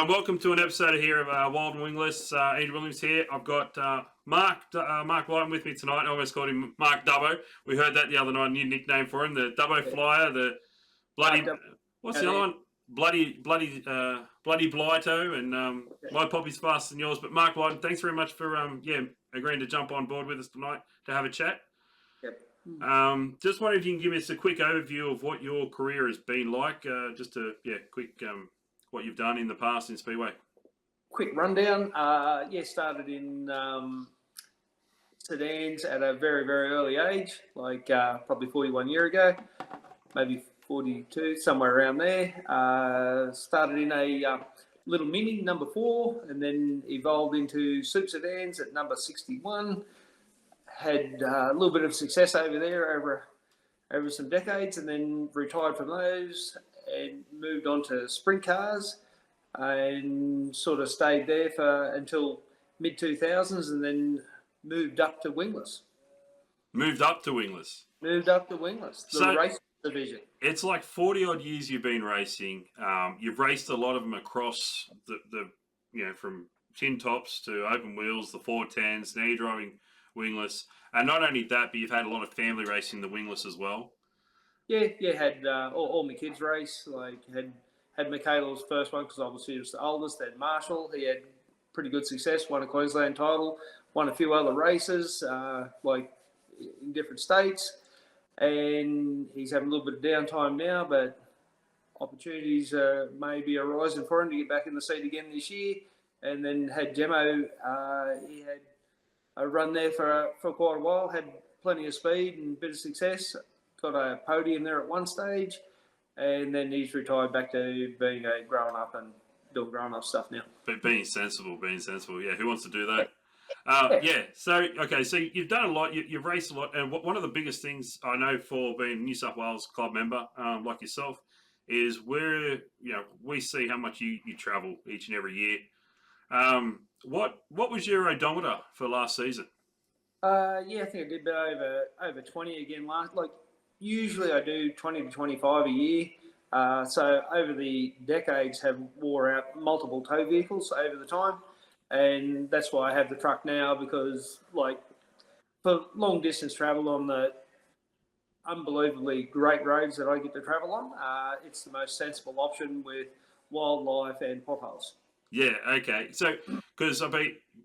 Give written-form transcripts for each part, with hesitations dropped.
Welcome to an episode here of Wild&Wingless. Andrew Williams here. I've got Mark Blyton with me tonight. I almost called him Mark Dubbo. We heard that the other night, a new nickname for him, the Dubbo Flyer, the bloody, what's the other one? Bloody Blyto, and my poppy's faster than yours. But Mark Blyton, thanks very much for agreeing to jump on board with us tonight to have a chat. Yep. Just wondering if you can give us a quick overview of what your career has been like, quick what you've done in the past in Speedway. Quick rundown. Started in sedans at a very, very early age, like probably 41 years ago, maybe 42, somewhere around there. Started in a little Mini, number 4, and then evolved into super sedans at number 61. Had a little bit of success over there over some decades, and then retired from those and moved on to sprint cars and sort of stayed there until mid-2000s, and then moved up to wingless. Moved up to wingless, the race division. It's like 40-odd years you've been racing. You've raced a lot of them across the from tin tops to open wheels, the 410s. Now you're driving wingless. And not only that, but you've had a lot of family racing the wingless as well. Yeah, had all my kids race. Like had Michaela's first one because obviously he was the oldest. Then Marshall, he had pretty good success. Won a Queensland title. Won a few other races, like in different states. And he's having a little bit of downtime now, but opportunities may be arising for him to get back in the seat again this year. And then had Gemmo. He had a run there for quite a while. Had plenty of speed and a bit of success. Got a podium there at one stage, and then he's retired back to being a grown-up and doing grown-up stuff now. But being sensible. Yeah, who wants to do that? So you've done a lot. You've raced a lot, and one of the biggest things I know for being a New South Wales club member like yourself is where we see how much you travel each and every year. What was your odometer for last season? I think I did a bit over 20 again last. Like usually I do 20 to 25 a year. So over the decades have wore out multiple tow vehicles over the time. And that's why I have the truck now, because like for long distance travel on the unbelievably great roads that I get to travel on, it's the most sensible option with wildlife and potholes. Yeah, okay. So, because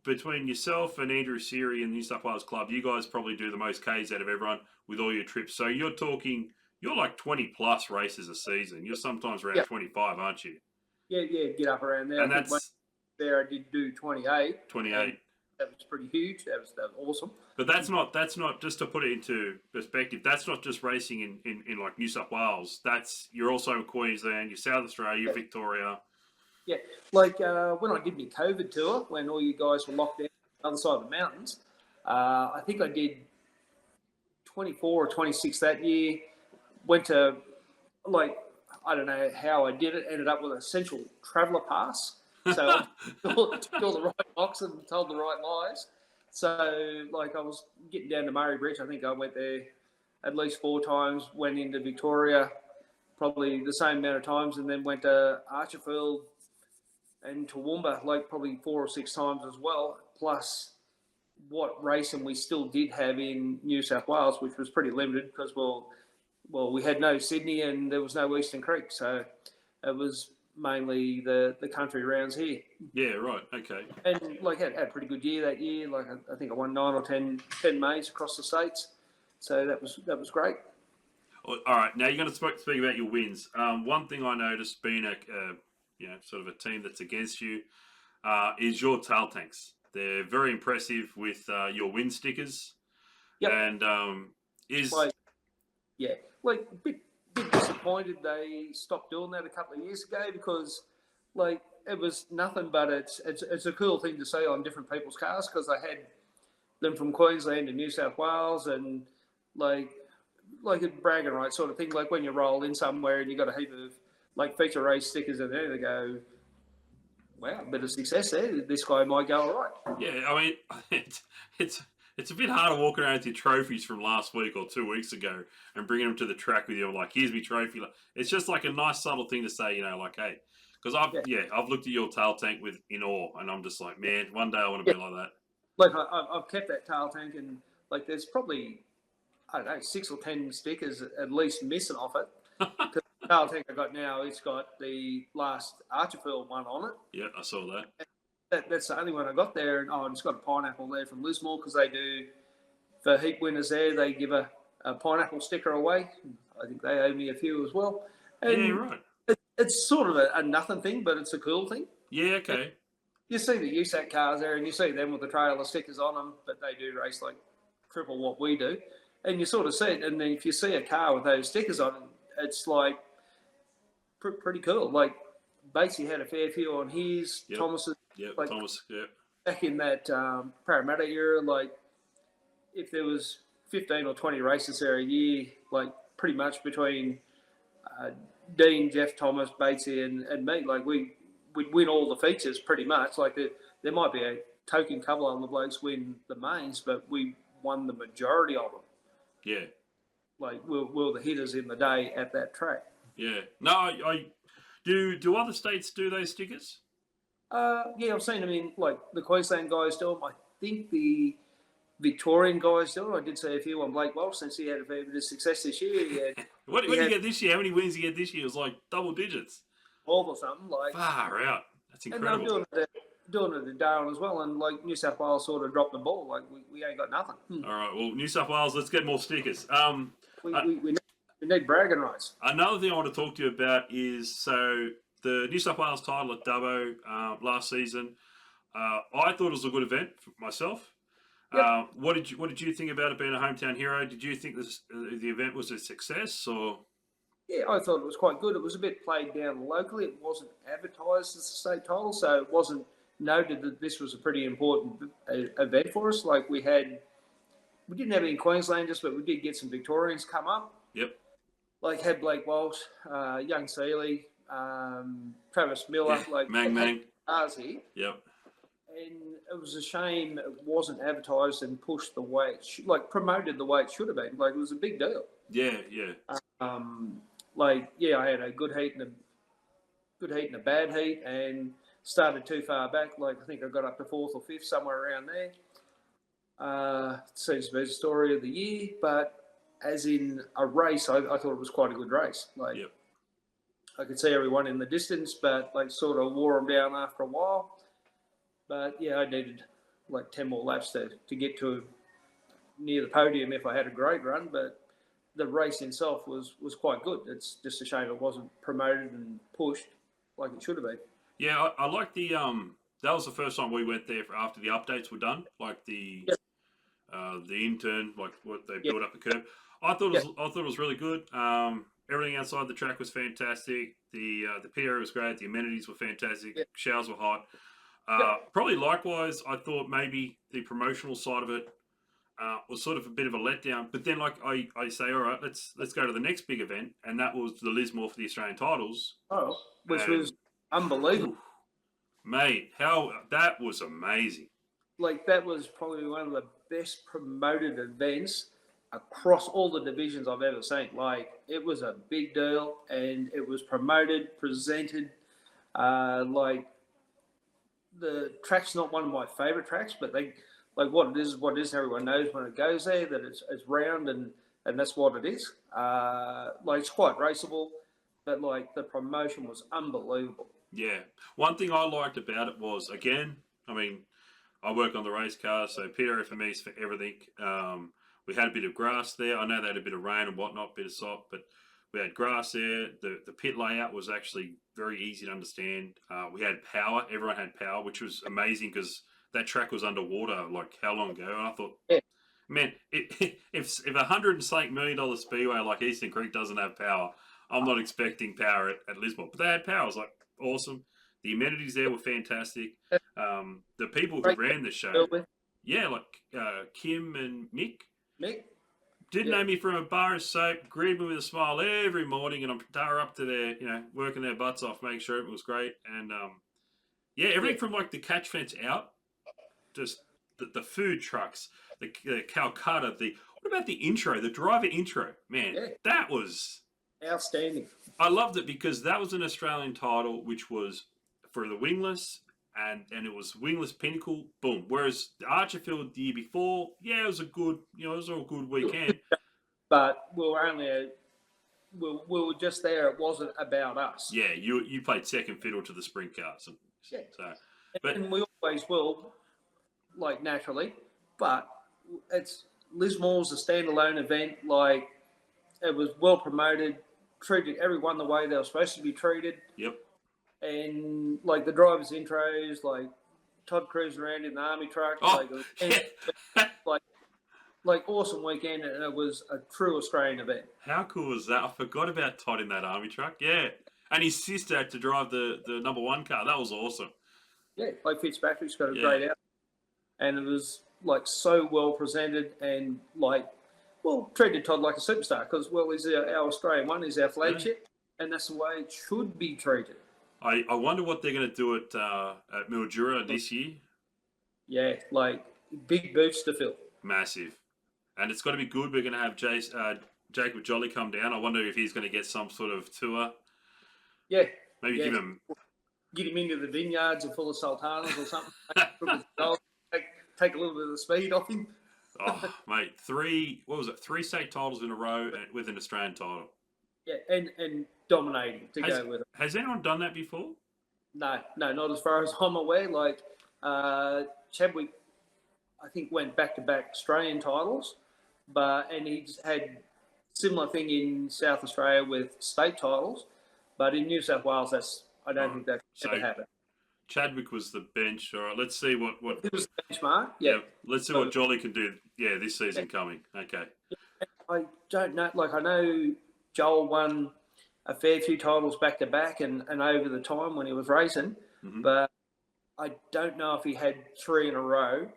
between yourself and Andrew Seary and the New South Wales Club, you guys probably do the most Ks out of everyone with all your trips. So you're like 20 plus races a season. You're sometimes around 25, aren't you? Yeah, get up around there. And I did do 28. 28. That was pretty huge. That was awesome. But that's not just to put it into perspective. That's not just racing in like New South Wales. You're also in Queensland, you're South Australia, you're Victoria. Yeah, like when I did my COVID tour, when all you guys were locked down on the other side of the mountains, I think I did 24 or 26 that year. Went to, like, I don't know how I did it, ended up with a Central Traveller Pass. So I took all the right box and told the right lies. So, like, I was getting down to Murray Bridge. I think I went there at least 4 times, went into Victoria probably the same amount of times, and then went to Archerfield and Toowoomba like probably 4 or 6 times as well, plus what racing we still did have in New South Wales, which was pretty limited because, we had no Sydney and there was no Eastern Creek. So it was mainly the country rounds here. Yeah, right, okay. And like had a pretty good year that year. Like I think I won 9 or 10 mains across the states. So that was great. All right, now you're going to speak about your wins. One thing I noticed being sort of a team that's against you, is your tail tanks. They're very impressive with your win stickers. Yep. And a bit disappointed they stopped doing that a couple of years ago, because like it was nothing but it's a cool thing to see on different people's cars, because I had them from Queensland to New South Wales, and like a bragging right sort of thing. Like when you roll in somewhere and you got a heap of like feature race stickers in there, they go, wow, a bit of success there. This guy might go all right. Yeah, I mean, it's a bit hard to walk around with your trophies from last week or 2 weeks ago and bringing them to the track with you. Like, here's my trophy. It's just like a nice subtle thing to say, like, hey, Because I've looked at your tail tank in awe, and I'm just like, man, one day I want to be like that. Like I've kept that tail tank, and like there's probably, I don't know, 6 or 10 stickers at least missing off it. The tail tank I got now, it's got the last Archfield one on it. Yeah, I saw that. That's the only one I got there, and it's got a pineapple there from Lismore, because they do, for heat winners there, they give a pineapple sticker away. I think they owe me a few as well. And yeah, right. It's sort of a nothing thing, but it's a cool thing. Yeah, okay. And you see the USAC cars there, and you see them with the trailer stickers on them, but they do race like triple what we do. And you sort of see it, and then if you see a car with those stickers on it, it's like pretty cool. Like, Batesy had a fair few on his, Yep. Thomas's. Yep, like, Thomas, yeah. Back in that Parramatta era, like, if there was 15 or 20 races there a year, like pretty much between Dean, Jeff, Thomas, Batesy, and me, like we'd win all the features pretty much. Like there might be a token couple of the blokes win the mains, but we won the majority of them. Yeah. Like we're the hitters in the day at that track. Yeah. No, I do other states do those stickers? Yeah, I've seen them in, like, the Queensland guys do them. I think the Victorian guys do it. I did see a few on Blake Walsh, since he had a fair bit of success this year. What did you get this year? How many wins did you get this year? It was like double digits. 12 or something. Like, far out. That's incredible. And they were doing it at Darwin as well, and like New South Wales sort of dropped the ball. Like we ain't got nothing. All right. Well, New South Wales, let's get more stickers. We need bragging rights. Another thing I want to talk to you about is the New South Wales title at Dubbo last season. I thought it was a good event for myself. Yep. What did you think about it being a hometown hero? Did you think the event was a success, or? Yeah, I thought it was quite good. It was a bit played down locally. It wasn't advertised as a state title, so it wasn't noted that this was a pretty important event for us. Like we didn't have any Queenslanders, but we did get some Victorians come up. Yep. Like had Blake Walsh, Young Seeley, Travis Miller, like Mang. Arzi. Yep. And it was a shame it wasn't advertised and pushed the way promoted the way it should have been. Like, it was a big deal. Yeah. I had a good heat and a bad heat, and started too far back. Like, I think I got up to 4th or 5th, somewhere around there. It seems to be the story of the year, but as in a race, I thought it was quite a good race. Like, yep. I could see everyone in the distance, but like sort of wore them down after a while. But yeah, I needed like 10 more laps to get to near the podium if I had a great run. But the race itself was quite good. It's just a shame it wasn't promoted and pushed like it should have been. Yeah, I like the that was the first time we went there after the updates were done, like the intern, like what they built up a curve. I thought it was really good. Everything outside the track was fantastic. The pit area was great. The amenities were fantastic. Yep. Showers were hot. Probably likewise, I thought maybe the promotional side of it was sort of a bit of a letdown. But then, like I say, all right, let's go to the next big event, and that was the Lismore for the Australian titles. Oh, which was unbelievable, mate! How that was amazing. Like, that was probably one of the best promoted events across all the divisions I've ever seen. Like, it was a big deal, and it was promoted, presented. Like, the track's not one of my favourite tracks, but what it is. Everyone knows when it goes there that it's round, and that's what it is. Like, it's quite raceable, but like the promotion was unbelievable. Yeah, one thing I liked about it was, again, I mean, I work on the race car, so pit area for me is for everything. We had a bit of grass there. I know they had a bit of rain and whatnot, bit of salt, but we had grass there. The pit layout was actually very easy to understand. We had power. Everyone had power, which was amazing because that track was underwater like how long ago? And I thought, man, if $100 million speedway like Eastern Creek doesn't have power, I'm not expecting power at Lismore. But they had power. I was like, awesome. The amenities there were fantastic. The people who ran the show, like Kim and Mick. Didn't know me from a bar of soap, greeted me with a smile every morning, and they were up to their, working their butts off, making sure it was great. And everything from like the catch fence out, just the food trucks, the Calcutta, what about the intro, the driver intro? Man, that was outstanding. I loved it because that was an Australian title, which was for the wingless, and it was wingless pinnacle. Boom. Whereas the Archerfield the year before, yeah, it was a good, it was all a good weekend. But we were only we were just there. It wasn't about us. Yeah, you played second fiddle to the sprint cars, Yeah. But and we always will, like naturally. But it's Lismore's a standalone event. Like it was well promoted, treated everyone the way they were supposed to be treated. Yep. And like the drivers' intros, like Todd cruising around in the army truck, like awesome weekend, and it was a true Australian event. How cool was that? I forgot about Todd in that army truck. Yeah, and his sister had to drive the number one car. That was awesome. Yeah, like Fitzpatrick's got a great out, and it was like so well presented and like treated Todd like a superstar because he's our Australian one, he's our flagship, and that's the way it should be treated. I wonder what they're going to do at Mildura this year. Yeah, like big boots to fill. Massive. And it's got to be good. We're going to have Jacob Jolly come down. I wonder if he's going to get some sort of tour. Yeah. Maybe get him into the vineyards and full of sultanas or something. take a little bit of the speed off him. Oh, mate, three state titles in a row with an Australian title. Yeah, and dominating go with it. Has anyone done that before? No, not as far as I'm aware. Like Chadwick, I think went back-to-back Australian titles, and he's had similar thing in South Australia with state titles, but in New South Wales, I don't think that ever happened. Chadwick was the bench. All right, let's see what it was the benchmark. Yeah, let's see what Jolly can do. Yeah, this season coming. Okay. I don't know. Like I know Joel won a fair few titles back-to-back and over the time when he was racing, but I don't know if he had three in a row,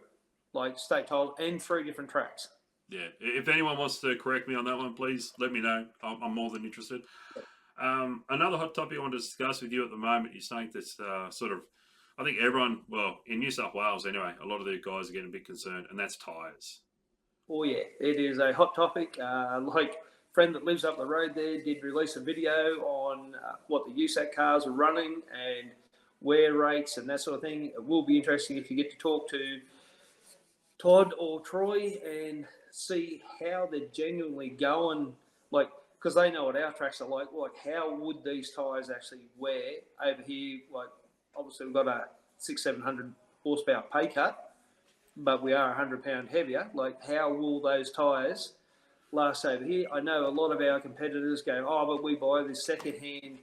like state titles and three different tracks. Yeah, if anyone wants to correct me on that one, please let me know. I'm more than interested. Another hot topic I want to discuss with you at the moment is something that's sort of, I think everyone, well, in New South Wales anyway, a lot of the guys are getting a bit concerned, and that's tyres. Oh, yeah, it is a hot topic. Like a friend that lives up the road there did release a video on what the USAC cars are running and wear rates and that sort of thing. It will be interesting if you get to talk to Todd or Troy and see how they're genuinely going, like, because they know what our tracks are like how would these tyres actually wear over here? Like, obviously we've got a 600-700 horsepower pay cut, but we are 100-pound heavier. Like, how will those tyres last over here? I know a lot of our competitors go, but we buy this second-hand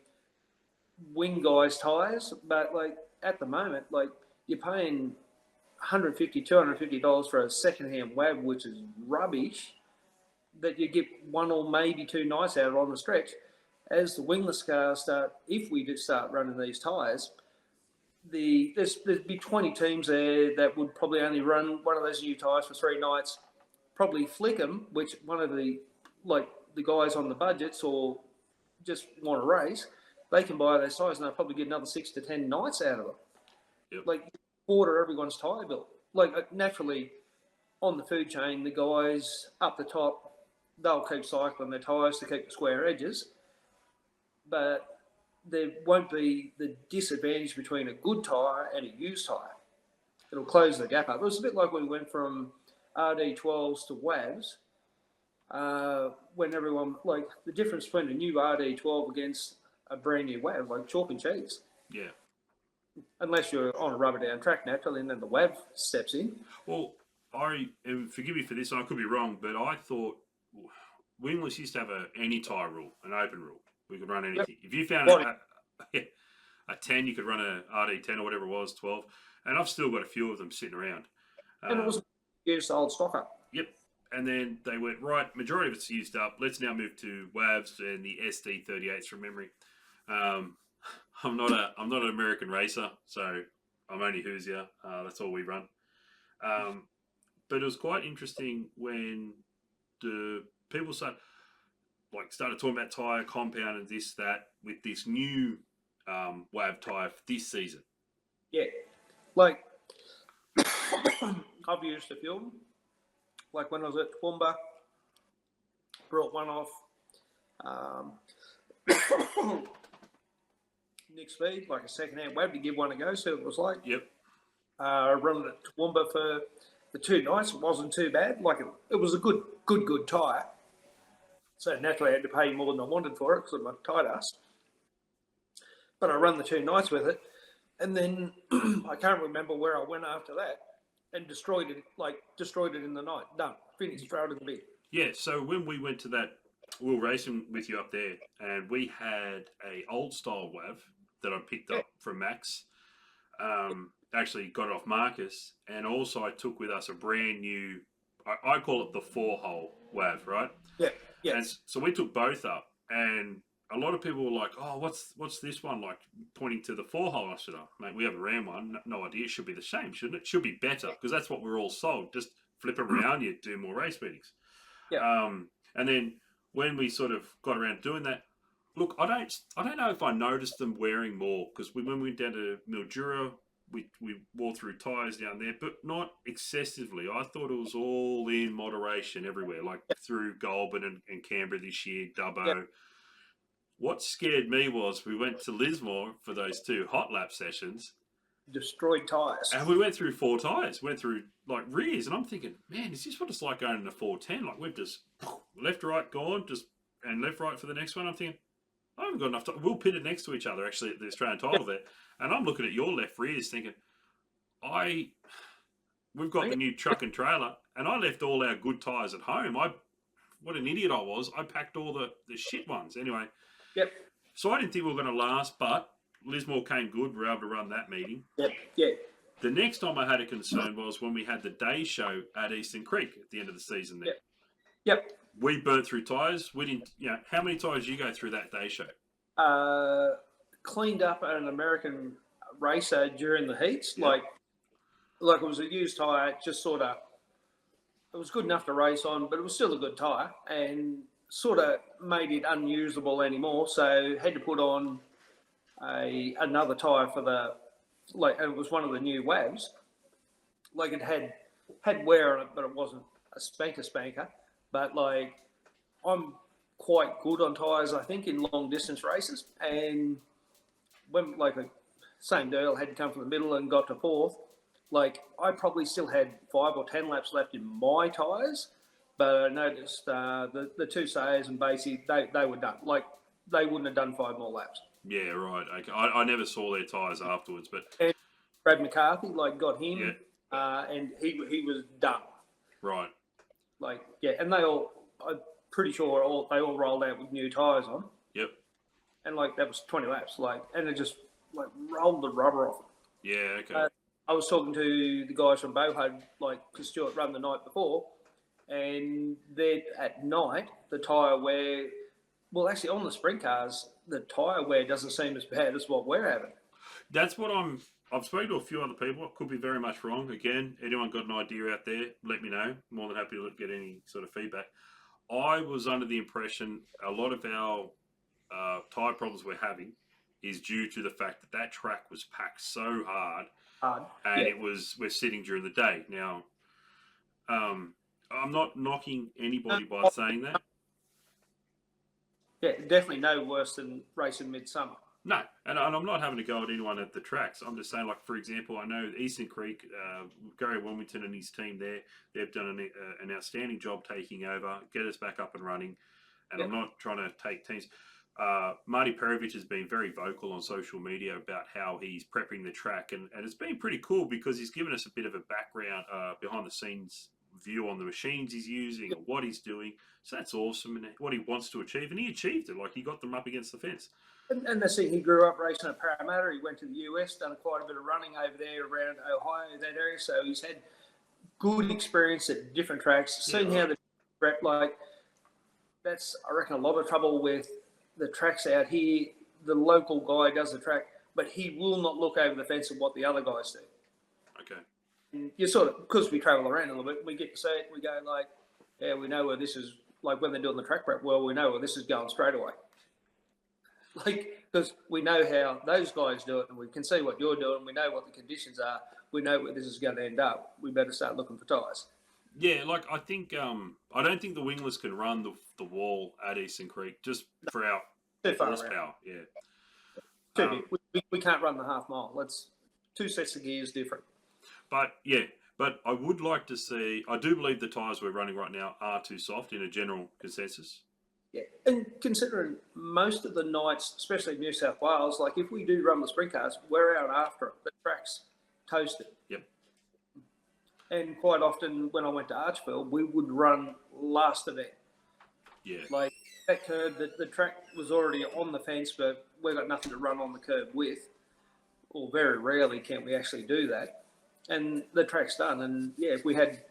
wing guys tyres, but like at the moment, like you're paying $150, $250 for a second-hand WAB, which is rubbish, that you get one or maybe two nights out on the stretch. As the wingless cars start, if we do start running these tyres, there'd be 20 teams there that would probably only run one of those new tyres for 3 nights, probably flick them, which one of the guys on the budgets or just want to race, they can buy those tyres and they'll probably get another 6 to 10 nights out of them. Yep. Like, order everyone's tyre bill. Like, naturally, on the food chain, the guys up the top, they'll keep cycling their tyres to keep the square edges, but there won't be the disadvantage between a good tyre and a used tyre. It'll close the gap up. It was a bit like when we went from RD12s to WAVs, when everyone, like, the difference between a new RD12 against a brand new WAV, like chalk and cheese. Yeah. Unless you're on a rubber down track naturally, and then the WAV steps in. Well, and forgive me for this, and I could be wrong, but I thought wingless used to have any tyre rule, an open rule. We could run anything. Yep. If you found a 10, you could run a RD10 or whatever it was, 12. And I've still got a few of them sitting around. And it was used old stock up. Yep. And then they went, right, majority of it's used up. Let's now move to WAVs and the SD38s from memory. I'm not an American racer, so I'm only Hoosier. That's all we run. But it was quite interesting when the people started talking about tyre compound and this, that, with this new WAV tyre for this season. Yeah. Like, I've used a few. Like when I was at Toowoomba, brought one off Nick Speed, like a second-hand web to give one a go, see what it was like. Yep. Running at Toowoomba for the 2 nights. It wasn't too bad. Like it was a good tyre. So naturally I had to pay more than I wanted for it because I'm a tight ass. But I run the 2 nights with it. And then I can't remember where I went after that and destroyed it in the night. Done. Finished, throw it in the bin. Yeah, so when we went to that, we were racing with you up there, and we had a old style WAV that I picked up from Max. Actually got it off Marcus, and also I took with us a brand new, I call it the 4-hole WAV, right? Yeah, yeah. And so we took both up, and a lot of people were like, "Oh, what's this one like?" Pointing to the 4-hole. I said, "Oh, mate, we have a ram one. No idea. It should be the same, shouldn't it? Should be better because that's what we're all sold. Just flip around, you do more race meetings." Yeah. And then when we sort of got around doing that, look, I don't know if I noticed them wearing more because when we went down to Mildura, we wore through tyres down there, but not excessively. I thought it was all in moderation everywhere, like through Goulburn and Canberra this year, Dubbo. Yep. What scared me was we went to Lismore for those 2 hot lap sessions. Destroyed tyres. And we went through 4 tyres, went through like rears, and I'm thinking, man, is this what it's like going in a 410? Like we've just left, right, gone, and left, right for the next one. I'm thinking, I haven't got enough time. We'll pit it next to each other actually at the Australian title there. And I'm looking at your left rears thinking, we've got the new truck and trailer, and I left all our good tyres at home. What an idiot I was. I packed all the shit ones. Anyway. Yep. So I didn't think we were going to last, but Lismore came good. We were able to run that meeting. Yep. Yeah. The next time I had a concern was when we had the day show at Eastern Creek at the end of the season there. Yep. We burnt through tyres. We didn't, how many tyres did you go through that day show? Cleaned up an American racer during the heats. Yep. Like it was a used tyre, just sort of, it was good enough to race on, but it was still a good tyre and sort of made it unusable anymore. So had to put on another tyre for it was one of the new WAVs. Like it had wear on it, but it wasn't a spanker. But like I'm quite good on tyres, I think, in long distance races. And when like the same deal had to come from the middle and got to 4th, like I probably still had 5 or 10 laps left in my tyres, but I noticed the 2 sayers and Basie, they were done. Like they wouldn't have done 5 more laps. Yeah, right. Okay. I never saw their tyres afterwards, but and Brad McCarthy got him, and he was done. Right. Like and they all, I'm pretty sure they all rolled out with new tyres on. Yep. And like that was 20 laps, and it just rolled the rubber off it. Yeah. Okay. I was talking to the guys from Bohud, because Stuart run the night before, and then at night the tyre wear. Well, actually, on the sprint cars, the tyre wear doesn't seem as bad as what we're having. That's what I've spoken to a few other people. I could be very much wrong. Again, anyone got an idea out there, let me know. More than happy to get any sort of feedback. I was under the impression a lot of our tyre problems we're having is due to the fact that track was packed so hard. And we're sitting during the day. Now, I'm not knocking anybody by saying that. Yeah, definitely no worse than racing midsummer. No, and I'm not having to go at anyone at the tracks. I'm just saying, like, for example, I know Eastern Creek, Gary Wilmington and his team there, they've done an outstanding job taking over, get us back up and running. And I'm not trying to take teams. Marty Perovich has been very vocal on social media about how he's prepping the track. And it's been pretty cool because he's given us a bit of a background, behind the scenes view on the machines he's using and what he's doing. So that's awesome, and what he wants to achieve. And he achieved it. Like, he got them up against the fence. And that's it. He grew up racing at Parramatta. He went to the US, done quite a bit of running over there around Ohio, that area. So he's had good experience at different tracks. Seen how the prep, that's, I reckon, a lot of trouble with the tracks out here. The local guy does the track, but he will not look over the fence at what the other guys do. Okay. And you sort of, because we travel around a little bit, we get to see it. We go we know where this is. Like when they're doing the track prep, well, we know where this is going straight away. Because we know how those guys do it, and we can see what you're doing. We know what the conditions are. We know where this is going to end up. We better start looking for tyres. Yeah, like I think I don't think the wingless can run the wall at Eastern Creek just for our Too far around. horsepower. Yeah, Too big. We can't run the half mile. That's two sets of gears different. but yeah, but I would like to see. I do believe the tyres we're running right now are too soft in a general consensus. Yeah, and considering most of the nights, especially in New South Wales, like if we do run the sprint cars, we're out after it. The track's toasted. Yep. And quite often when I went to Archville, we would run last event. Yeah. Like that curb, the track was already on the fence, but we've got nothing to run on the curb with. Or very rarely can we actually do that. And the track's done. And yeah, if we had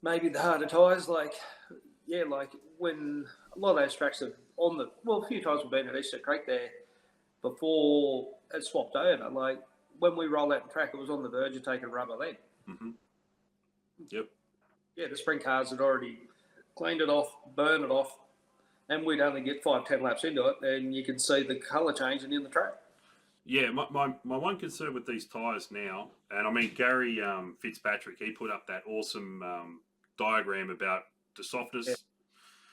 maybe the harder tyres, like when a lot of those tracks are on the, well, a few times we've been at Eastern Creek there before it swapped over. Like when we rolled out the track, it was on the verge of taking rubber then. Mm-hmm. Yep. Yeah, the sprint cars had already cleaned it off, burned it off, and we'd only get 5-10 laps into it, and you could see the colour changing in the track. Yeah, my one concern with these tyres now, and I mean Gary Fitzpatrick, he put up that awesome diagram about the softness. Yeah.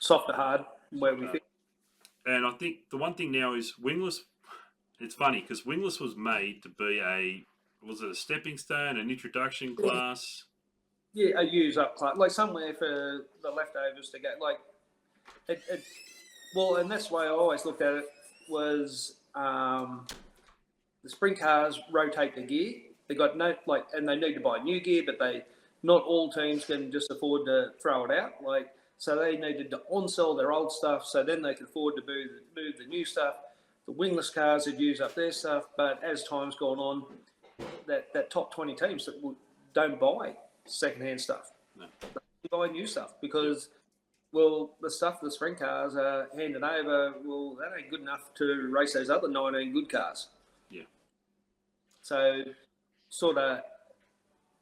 Soft to hard, where we fit. And I think the one thing now is wingless. It's funny because wingless was made to be was it a stepping stone, an introduction class? Yeah, a use up class, like somewhere for the leftovers to go. Like, well, and that's the way I always looked at it was the sprint cars rotate the gear. They got no and they need to buy new gear, but not all teams can just afford to throw it out. Like, so they needed to on-sell their old stuff, so then they could afford to move the new stuff. The wingless cars would use up their stuff, but as time's gone on, that top 20 teams that don't buy second-hand stuff. No. They buy new stuff because, well, the stuff the sprint cars are handing over, well, that ain't good enough to race those other 19 good cars. Yeah. So, sort of,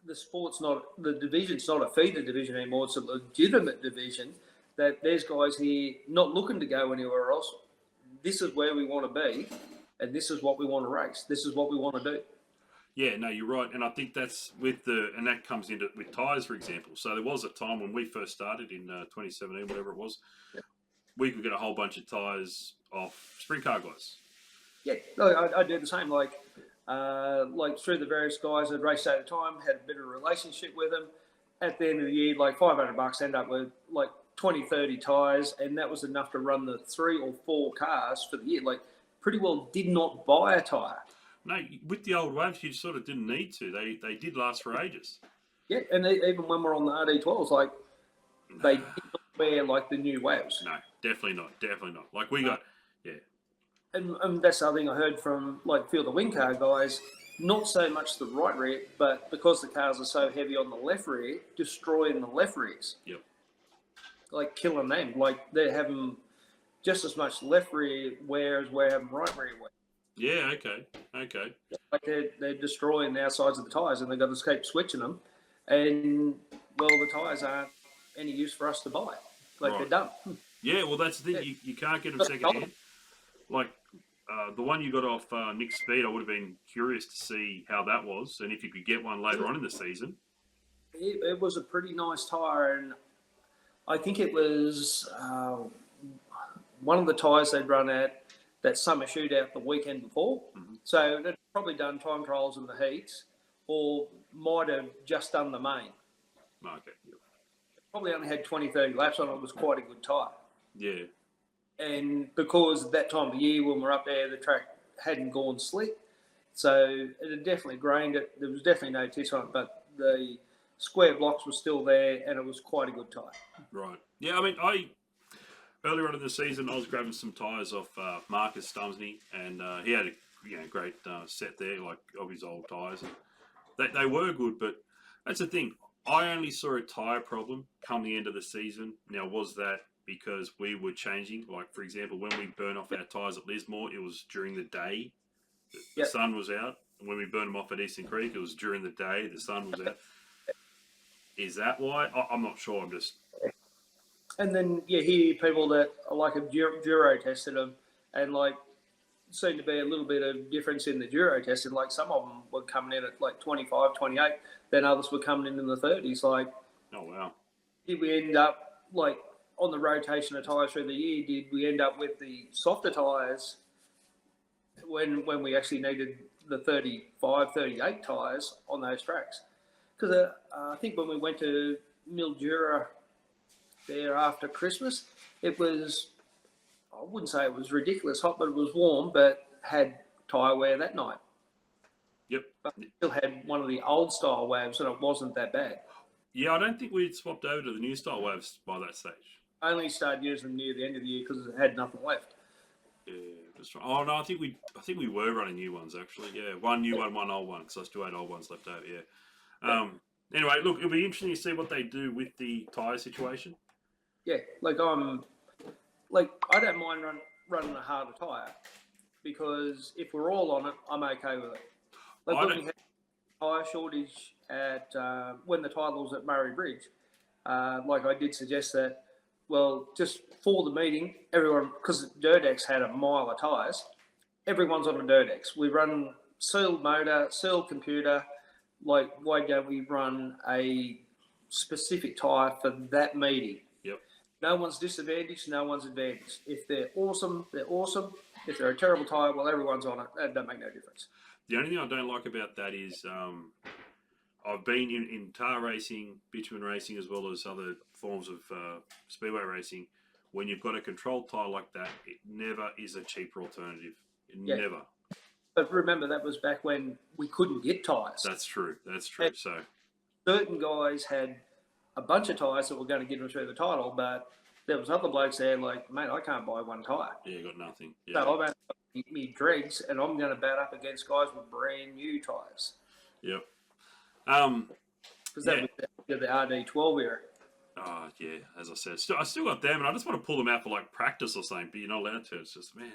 the division's not a feeder division anymore. It's a legitimate division that there's guys here not looking to go anywhere else. This is where we want to be, and this is what we want to race. This is what we want to do. Yeah, no, you're right, and I think that's and that comes into with tyres, for example. So there was a time when we first started in 2017, whatever it was, we could get a whole bunch of tyres off sprint car guys. Yeah, I do the same. Like through the various guys that raced at the time, had a bit of a relationship with them. At the end of the year, like $500, end up with like 20, 30 tyres, and that was enough to run the 3 or 4 cars for the year. Like, pretty well did not buy a tyre. No, with the old waves, you sort of didn't need to. They did last for ages. Yeah, and even when we're on the RD12s, like, they did not wear, like, the new waves. No, definitely not. Like, we got, yeah. And that's the other thing I heard from, like, a few of the wing car guys, not so much the right rear, but because the cars are so heavy on the left rear, destroying the left rears. Yep. Like, killing them. Like, they're having just as much left rear wear as we're having right rear wear. Yeah, okay. Like, they're destroying the outsides of the tyres, and they've got to keep switching them. And, well, the tyres aren't any use for us to buy. Like, They're done. Yeah, well, that's the thing. You can't get them second hand. Like, the one you got off Nick Speed, I would have been curious to see how that was, and if you could get one later on in the season. It was a pretty nice tyre, and I think it was one of the tyres they'd run at that summer shootout the weekend before. Mm-hmm. So they'd probably done time trials in the heats, or might have just done the main. Okay. Probably only had 20, 30 laps on it. It was quite a good tyre. Yeah. And because at that time of the year when we're up there, the track hadn't gone slick. So it had definitely grained it. There was definitely no tits on it, but the square blocks were still there, and it was quite a good tyre. Right. Yeah, I mean, earlier on in the season, I was grabbing some tyres off Marcus Stumsney, and he had a great set there, like of his old tyres. They were good, but that's the thing. I only saw a tyre problem come the end of the season. Now, was that because we were changing? Like, for example, when we burn off our tyres at Lismore, it was during the day. The sun was out. And when we burned them off at Eastern Creek, it was during the day. The sun was out. Is that why? I'm not sure. I'm just... And then you hear people that are like have Duro tested them, and like seemed to be a little bit of difference in the Duro testing. Like some of them were coming in at like 25, 28, then others were coming in the 30s. Like, Oh wow. Did we end up like on the rotation of tyres through the year? Did we end up with the softer tyres when we actually needed the 35, 38 tyres on those tracks? Because I think when we went to Mildura there after Christmas, it was, I wouldn't say it was ridiculous hot, but it was warm, but had tyre wear that night. Yep. But we still had one of the old style waves and it wasn't that bad. Yeah, I don't think we'd swapped over to the new style waves by that stage. I only started using them near the end of the year because it had nothing left. Yeah, just right. Oh no, I think we were running new ones actually. Yeah, one new one, one old one, because I still had old ones left over. Yeah. Anyway, look, it'll be interesting to see what they do with the tyre situation. Yeah, I don't mind running a harder tyre because if we're all on it, I'm okay with it. Like when we had tyre shortage at when the title was at Murray Bridge, like I did suggest that, well, just for the meeting, everyone, because Dirtex had a mile of tyres, everyone's on a Dirtex. We run sealed motor, sealed computer. Like, why don't we run a specific tyre for that meeting? Yep. No one's disadvantaged, no one's advantaged. If they're awesome, they're awesome. If they're a terrible tyre, well, everyone's on it. That don't make no difference. The only thing I don't like about that is I've been in tar racing, bitumen racing, as well as other forms of speedway racing. When you've got a controlled tyre like that, it never is a cheaper alternative. Never. But remember, that was back when we couldn't get tyres. That's true. And so certain guys had a bunch of tyres that were going to get them through the title, but there was other blokes there like, mate, I can't buy one tyre. Yeah, you got nothing. Yeah. So I've only got me dregs, and I'm going to bat up against guys with brand new tyres. Yep. Because that was the RD12 era. Oh, yeah, as I said. I still got them, and I just want to pull them out for, like, practice or something, but you're not allowed to. It's just, man,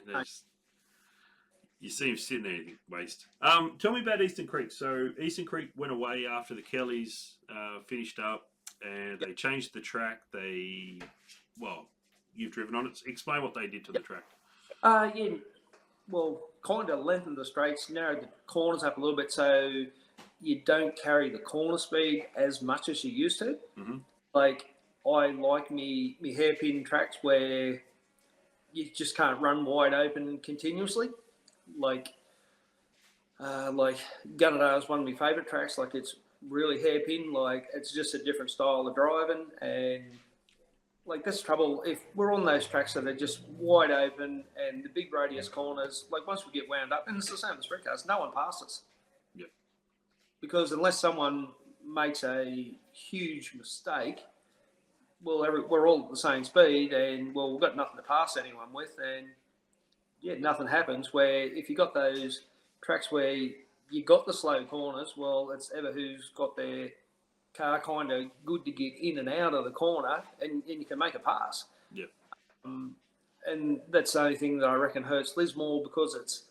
you see them sitting there, you think, waste. Tell me about Eastern Creek. So Eastern Creek went away after the Kellys finished up, and they changed the track. You've driven on it. Explain what they did to the track. Kind of lengthened the straights, narrowed the corners up a little bit, so you don't carry the corner speed as much as you used to. Mm-hmm. Like, I like me hairpin tracks where you just can't run wide open continuously. Like Gunnedah is one of my favourite tracks. Like, it's really hairpin. Like, it's just a different style of driving. And, like, that's the trouble. If we're on those tracks that are just wide open and the big radius corners, like, once we get wound up, and it's the same with sprint cars, no one passes. Yep. Because unless someone makes a huge mistake, well, we're all at the same speed, and, well, we've got nothing to pass anyone with, and nothing happens. Where if you got those tracks where you got the slow corners, well, it's ever who's got their car kind of good to get in and out of the corner, and you can make a pass. Yep. And that's the only thing that I reckon hurts Lismore, because it's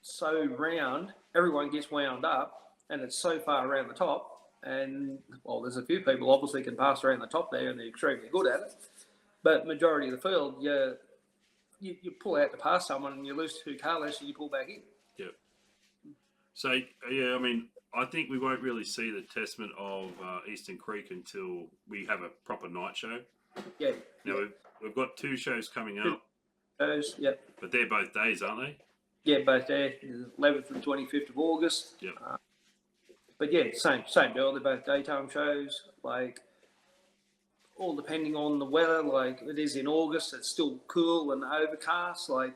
so round, everyone gets wound up, and it's so far around the top. And, well, there's a few people obviously can pass around the top there, and they're extremely good at it. But majority of the field, you pull out to pass someone and you lose 2 car lengths and you pull back in. Yep. So, yeah, I mean, I think we won't really see the testament of Eastern Creek until we have a proper night show. Yeah. Now, we've got 2 shows coming up. Those, yep. But they're both days, aren't they? Yeah, both there, 11th and 25th of August. Yep. But yeah, same deal. They're both daytime shows. Like, all depending on the weather. Like, it is in August, it's still cool and overcast. Like,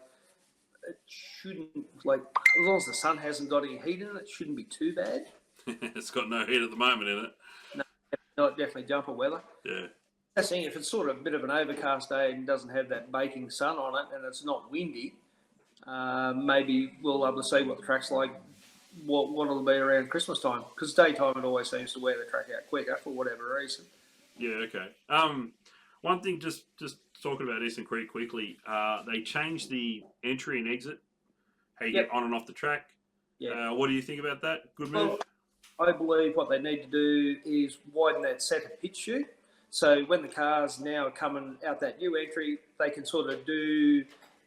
it shouldn't, like, as long as the sun hasn't got any heat in it, it shouldn't be too bad. It's got no heat at the moment in it. No, definitely jumper weather. Yeah. That's the thing, if it's sort of a bit of an overcast day and doesn't have that baking sun on it and it's not windy, maybe we'll be able to see what the track's like, what it'll be around Christmas time. Because daytime, it always seems to wear the track out quicker for whatever reason. Yeah, okay. One thing, just talking about Eastern Creek quickly, they changed the entry and exit, how you get on and off the track. Yeah. What do you think about that? Good move? Well, I believe what they need to do is widen that centre pitch chute. So when the cars now are coming out that new entry, they can sort of do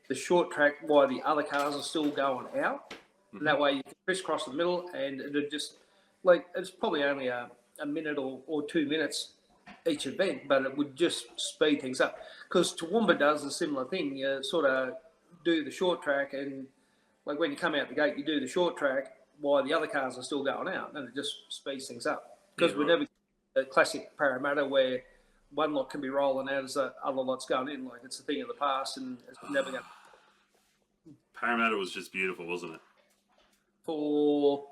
the short track while the other cars are still going out. Mm-hmm. And that way you can crisscross the middle, and it'll just, like, it's probably only a a minute or 2 minutes each event, but it would just speed things up. Because Toowoomba does a similar thing. You sort of do the short track, and like when you come out the gate, you do the short track while the other cars are still going out, and it just speeds things up. Because we never a classic Parramatta where one lot can be rolling out as the other lot's going in. Like it's a thing of the past, and it's never going to. Parramatta was just beautiful, wasn't it? For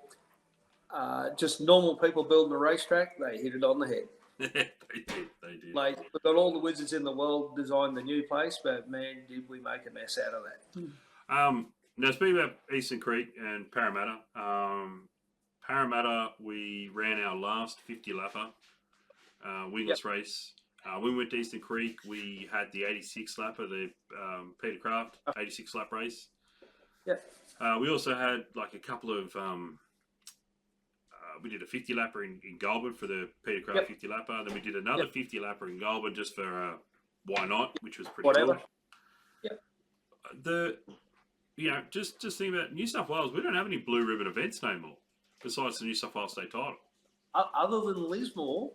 just normal people building a racetrack, they hit it on the head. They did. Like, we've got all the wizards in the world design the new place, but man, did we make a mess out of that. Now, speaking about Eastern Creek and Parramatta, we ran our last 50 lapper wingless race. When we went to Eastern Creek, we had the 86 lapper, the Peter Craft 86 lap race. We also had like a couple of we did a 50 lapper in Goulburn for the Peter Craft 50 lapper. Then we did another 50 lapper in Goulburn just for why not, which was pretty cool. Just think about New South Wales. We don't have any blue ribbon events no more, besides the New South Wales state title. Other than Lismore,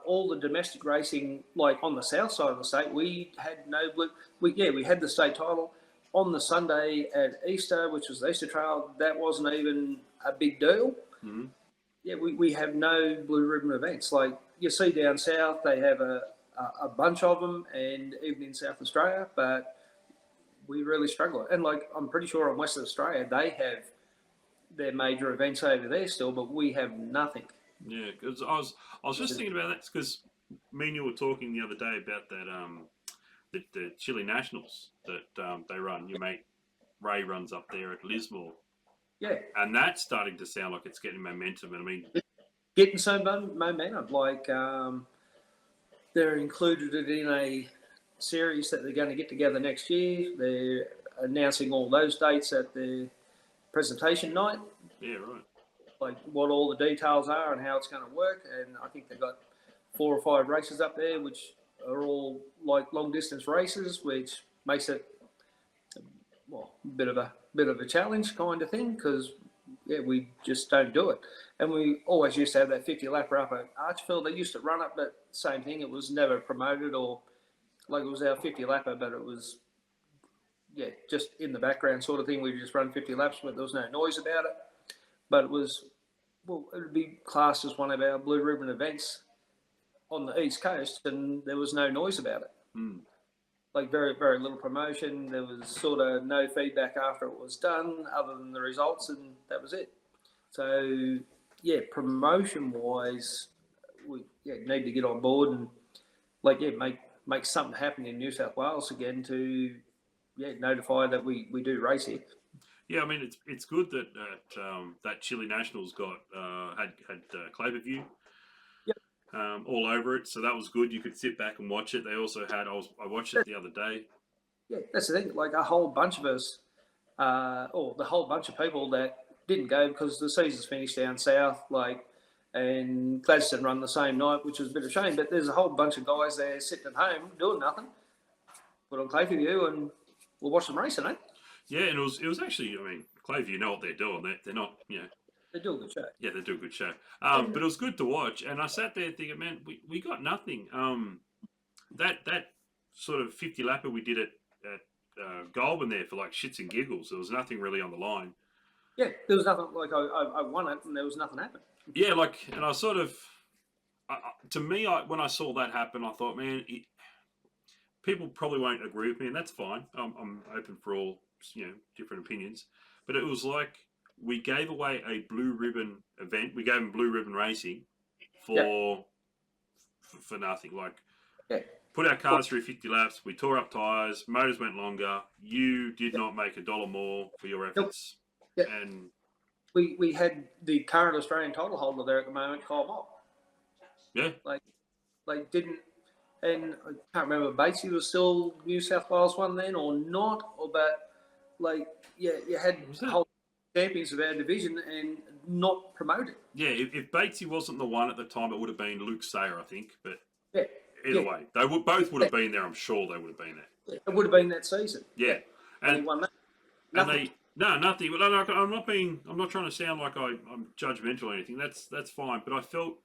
all the domestic racing, like on the south side of the state, we had no blue. We had the state title on the Sunday at Easter, which was the Easter Trail. That wasn't even a big deal. Mm-hmm. We have no blue ribbon events. Like you see down south, they have a bunch of them, and even in South Australia, but we really struggle. And like I'm pretty sure in Western Australia, they have their major events over there still, but we have nothing. Yeah, because I was just thinking about that because me and you were talking the other day about that the Chile Nationals that they run. Your mate Ray runs up there at Lismore. Yeah, and that's starting to sound like it's getting momentum. And I mean, getting some momentum. Like they're included it in a series that they're going to get together next year. They're announcing all those dates at the presentation night. Yeah, right. Like what all the details are and how it's going to work. And I think they've got 4 or 5 races up there, which are all like long distance races, which makes it a bit of a challenge kind of thing because we just don't do it. And we always used to have that 50 lapper up at Archfield. They used to run up that same thing. It was never promoted or like it was our 50 lapper, but it was just in the background sort of thing. We just run 50 laps, but there was no noise about it. But it was it would be classed as one of our blue ribbon events on the East Coast, and there was no noise about it. Like very, very little promotion. There was sort of no feedback after it was done other than the results, and that was it. So, promotion-wise, we need to get on board and, make something happen in New South Wales again to, notify that we do race here. Yeah, I mean, it's good that that Chile Nationals got had Claverview all over it, so that was good. You could sit back and watch it. They also had I watched it the other day. Yeah, that's the thing. Like a whole bunch of us, or the whole bunch of people that didn't go because the season's finished down south, and Gladstone run the same night, which was a bit of a shame. But there's a whole bunch of guys there sitting at home doing nothing. Put on Claverview and we'll watch them racing, eh? Yeah, and it was actually, I mean, Claverview know what they're doing. They're not, They do a good show. Yeah, they do a good show. But it was good to watch, and I sat there thinking, man, we got nothing. That sort of 50 lapper we did at Goulburn there for like shits and giggles. There was nothing really on the line. Yeah, there was nothing. Like I won it, and there was nothing happening. Yeah, and I sort of, to me, when I saw that happen, I thought, man, people probably won't agree with me, and that's fine. I'm open for all different opinions, but it was like we gave away a blue ribbon event. We gave them blue ribbon racing for nothing. Put our cars through 50 laps. We tore up tyres. Motors went longer. You did not make $1 more for your efforts. Yep. And we had the current Australian title holder there at the moment, Kyle Mock. Yeah. Didn't, and I can't remember Batesy was still New South Wales one then or not, but you had whole champions of our division and not promoted. Yeah, if Batesy wasn't the one at the time, it would have been Luke Sayer, I think. But either way, they both would have been there. I'm sure they would have been there. It would have been that season. Yeah, and they won that. Nothing. Nothing. But I'm not trying to sound like I'm judgmental or anything. That's fine. But I felt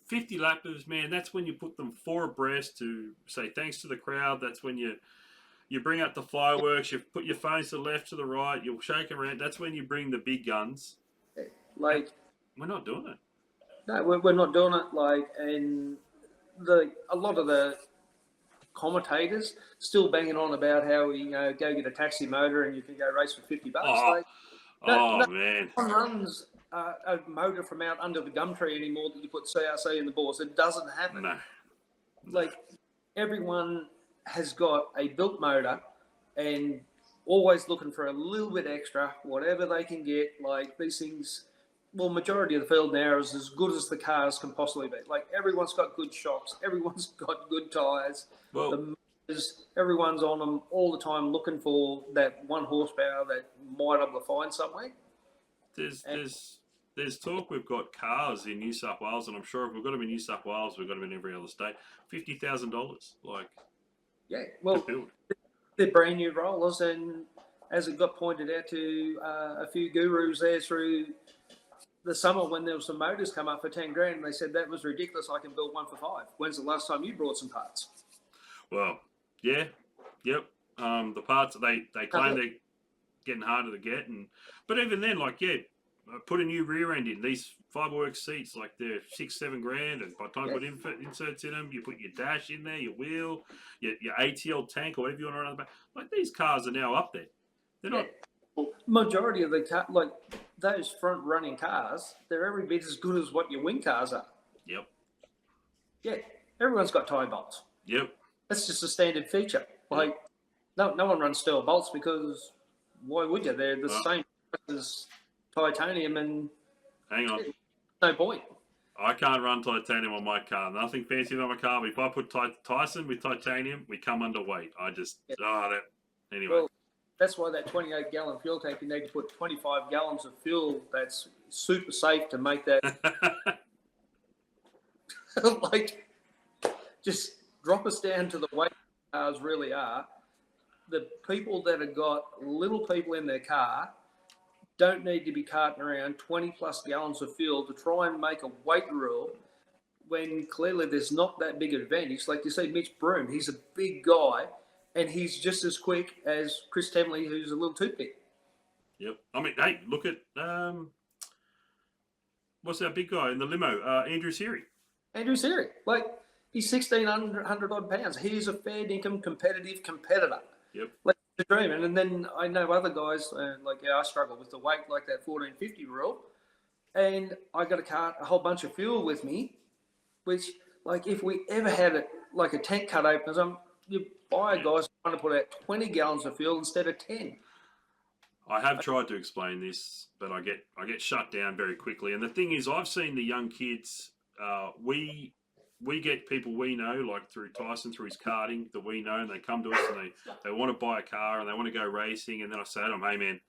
50 lappers, man, that's when you put them 4 abreast to say thanks to the crowd. That's when you bring out the fireworks, you put your phones to the left, to the right, you'll shake them around. That's when you bring the big guns. Like, we're not doing it. No, we're not doing it. Like, and a lot of the commentators still banging on about how we go get a taxi motor and you can go race for $50. No Man. one runs a motor from out under the gum tree anymore that you put CRC in the balls. It doesn't happen. No. Like, everyone has got a built motor and always looking for a little bit extra, whatever they can get. Like, these things, well, majority of the field now is as good as the cars can possibly be. Like, everyone's got good shocks, everyone's got good tyres. Well, the motors, everyone's on them all the time looking for that 1 horsepower that might be able to find somewhere. There's talk we've got cars in New South Wales, and I'm sure if we've got them in New South Wales, we've got them in every other state. $50,000, like. Yeah, well, they're brand new rollers, and as it got pointed out to a few gurus there through the summer when there was some motors come up for 10 grand, and they said that was ridiculous. I can build one for 5. When's the last time you brought some parts? Well, yeah, yep. The parts they claim they're getting harder to get, but even then, like, put a new rear end in. These Fiberworks seats, like, they're $6-7 grand, and by the time you put inserts in them, you put your dash in there, your wheel, your ATL tank, or whatever you want to run on the back. Like, these cars are now up there. They're not. Well, majority of the car, like those front running cars, they're every bit as good as what your wing cars are. Yep. Yeah, everyone's got tie bolts. Yep. That's just a standard feature. Like, no one runs steel bolts because why would you? They're the same as titanium, and hang on, no point. I can't run titanium on my car. Nothing fancy on my car. But if I put Tyson with titanium, we come underweight. I just anyway. Well, that's why that 28-gallon fuel tank, you need to put 25 gallons of fuel. That's super safe to make that. Like, just drop us down to the weight cars really are. The people that have got little people in their car don't need to be carting around 20 plus gallons of fuel to try and make a weight rule when clearly there's not that big an advantage. Like you see Mitch Broom, he's a big guy and he's just as quick as Chris Temley, who's a little toothpick. Yep. I mean, hey, look at what's that big guy in the limo? Andrew Seary. Andrew Seary, like, he's 1,600 odd pounds. He's a fair dinkum competitive competitor. Yep. Like the dream. And then I know other guys, I struggle with the weight, like that 1450 rule. And I got to cart a whole bunch of fuel with me, which, like, if we ever had it, like a tank cut opens, you buy a guy's trying to put out 20 gallons of fuel instead of 10. I have tried to explain this, but I get shut down very quickly. And the thing is, I've seen the young kids. We get people we know, like through Tyson, through his karting, that we know, and they come to us and they want to buy a car and they want to go racing. And then I say to them, hey, man,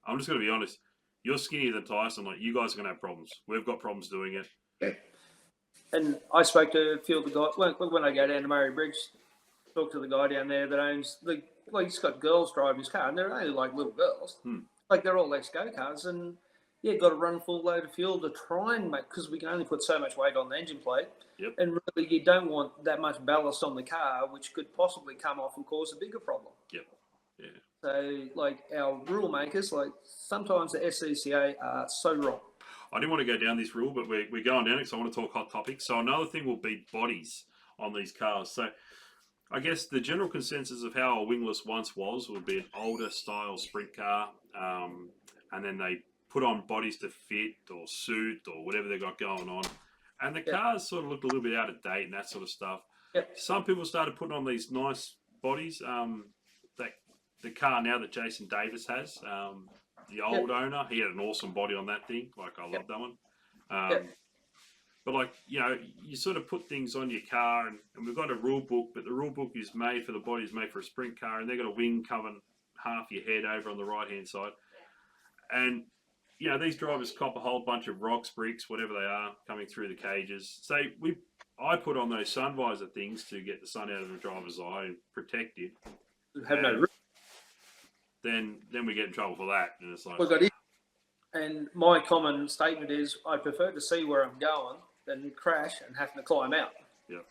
I'm just going to be honest. You're skinnier than Tyson. Like, you guys are going to have problems. We've got problems doing it. Yeah. And I spoke to a few of the guys when I go down to Murray Bridge, talk to the guy down there that owns he's got girls drive his car, and they're only like little girls. Like, they're all ex-go cars, and got to run a full load of fuel to try and make, because we can only put so much weight on the engine plate. Yep. And really, you don't want that much ballast on the car, which could possibly come off and cause a bigger problem. Yep. Yeah. So, like, our rule makers, like, sometimes the SCCA are so wrong. I didn't want to go down this rule, but we're going down it because I want to talk hot topics. So another thing will be bodies on these cars. So I guess the general consensus of how a wingless once was would be an older style sprint car, and then they put on bodies to fit or suit or whatever they got going on. And the cars sort of looked a little bit out of date and that sort of stuff. Yep. Some people started putting on these nice bodies. The car now that Jason Davis has, the old owner, he had an awesome body on that thing. Like, I love that one. But, like, you sort of put things on your car, and we've got a rule book, but the rule book is made for the body, is made for a sprint car, and they've got a wing covering half your head over on the right-hand side. And, these drivers cop a whole bunch of rocks, bricks, whatever they are, coming through the cages. So I put on those sun visor things to get the sun out of the driver's eye and protect it. Have no roof. Then we get in trouble for that. And it's like... And my common statement is, I prefer to see where I'm going than crash and having to climb out. Yeah.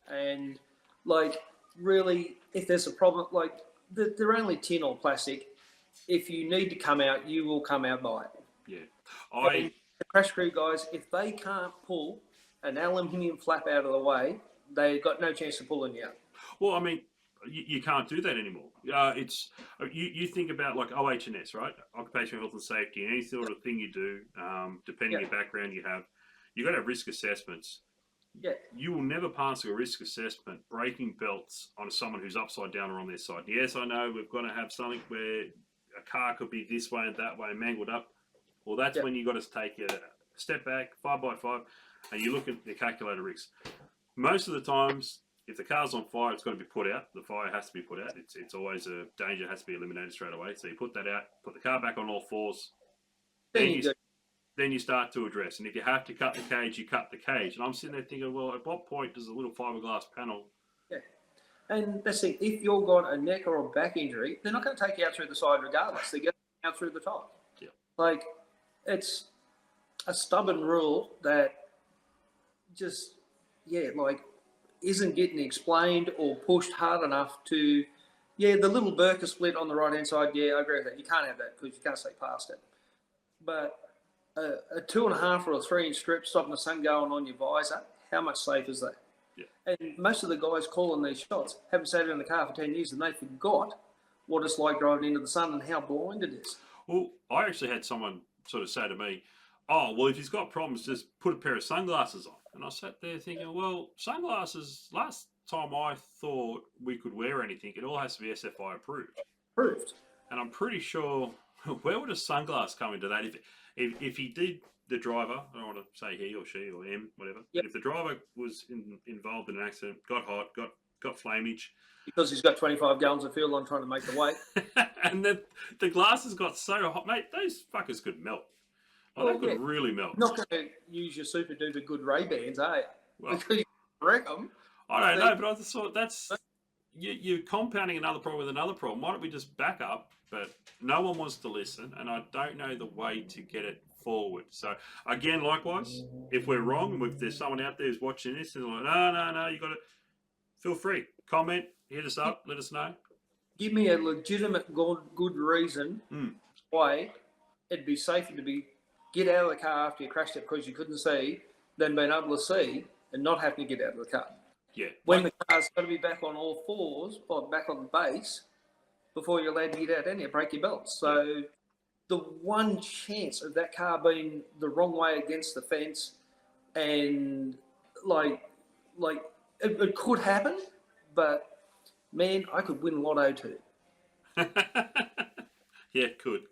And like, really, if there's a problem, like they're only tin or plastic. If you need to come out, you will come out by it. Yeah. And the crash crew guys, if they can't pull an aluminium flap out of the way, they've got no chance of pulling you out. Well, I mean, you can't do that anymore. It's you think about like OH&S, right? Occupational health and safety, any sort of thing you do, depending on your background you have, you got to have risk assessments. Yeah. You will never pass a risk assessment breaking belts on someone who's upside down or on their side. Yes, I know we've got to have something where a car could be this way and that way, mangled up. Well, that's when you got to take a step back, 5x5, and you look at the calculated risks. Most of the times, if the car's on fire, it's got to be put out. The fire has to be put out. It's always a danger, has to be eliminated straight away. So you put that out, put the car back on all fours. Then you start to address. And if you have to cut the cage, you cut the cage. And I'm sitting there thinking, well, at what point does a little fiberglass panel... Yeah. And that's it. If you've got a neck or a back injury, they're not going to take you out through the side regardless. They're going to out through the top. Yeah. Like, it's a stubborn rule that just, isn't getting explained or pushed hard enough to, the little burqa split on the right-hand side, I agree with that. You can't have that because you can't see past it. But a 2.5 or a 3-inch strip stopping the sun going on your visor, how much safe is that? Yeah. And most of the guys calling these shots haven't sat in the car for 10 years and they forgot what it's like driving into the sun and how blind it is. Well, I actually had someone sort of say to me, oh, well, if he's got problems, just put a pair of sunglasses on. And I sat there thinking, well, sunglasses, last time I thought we could wear anything, it all has to be SFI approved. Approved. And I'm pretty sure, where would a sunglass come into that? If he did, the driver, I don't want to say he or she or him, whatever, but if the driver was involved in an accident, got hot, got flamage. Because he's got 25 gallons of fuel on trying to make the weight. And the glasses got so hot, mate, those fuckers could melt. Oh, they could really melt. Not going to use your super duper good Ray-Bans, are you? Well, because you wreck them. I don't know, but I just thought you're compounding another problem with another problem. Why don't we just back up? But no one wants to listen, and I don't know the way to get it forward. So, again, likewise, if we're wrong, if there's someone out there who's watching this and they're like, no, you got to feel free. Comment, hit us up, let us know. Give me a legitimate good reason why it'd be safer to get out of the car after you crashed it because you couldn't see than being able to see and not having to get out of the car. Yeah. When the car's got to be back on all fours or back on the base before you're allowed to get out and you break your belts. So the one chance of that car being the wrong way against the fence and it could happen, but man, I could win Lotto too. Yeah, could.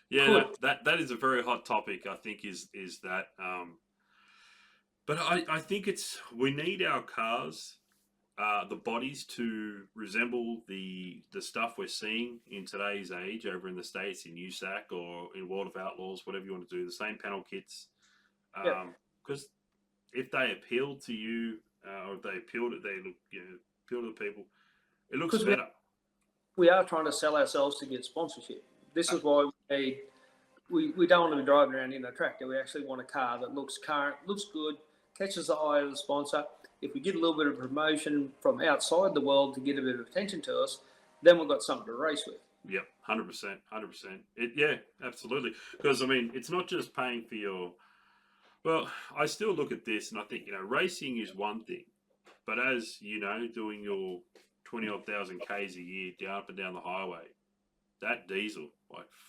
Yeah, that is a very hot topic. I think is that. But I think we need our cars, the bodies to resemble the stuff we're seeing in today's age over in the States in USAC or in World of Outlaws, whatever you want to do. The same panel kits, because if they appeal to you or if they appeal to the people, it looks better. We are trying to sell ourselves to get sponsorship. This is why we don't want to be driving around in a tractor. We actually want a car that looks current, looks good, catches the eye of the sponsor. If we get a little bit of promotion from outside the world to get a bit of attention to us, then we've got something to race with. Yep, 100%. Yeah, absolutely. Because, I mean, it's not just paying for your... Well, I still look at this and I think, racing is one thing. But as, doing your 20-odd thousand Ks a year up and down the highway, that diesel,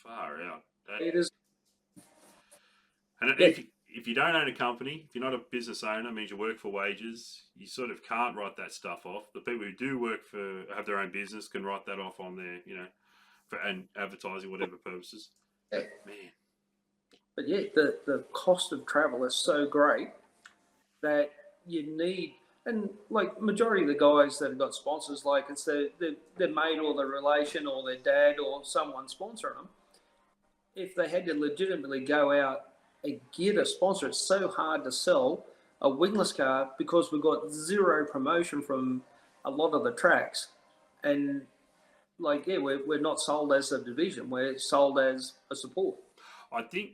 far out. It is. And if you don't own a company, if you're not a business owner, it means you work for wages. You sort of can't write that stuff off. The people who do have their own business can write that off on their, and advertising, whatever purposes. Yeah. Man. But yeah, the cost of travel is so great that you need, and majority of the guys that have got sponsors, it's their mate or their relation or their dad or someone sponsoring them. If they had to legitimately go out and get a sponsor, it's so hard to sell a wingless car because we've got zero promotion from a lot of the tracks. And we're not sold as a division, we're sold as a support. I think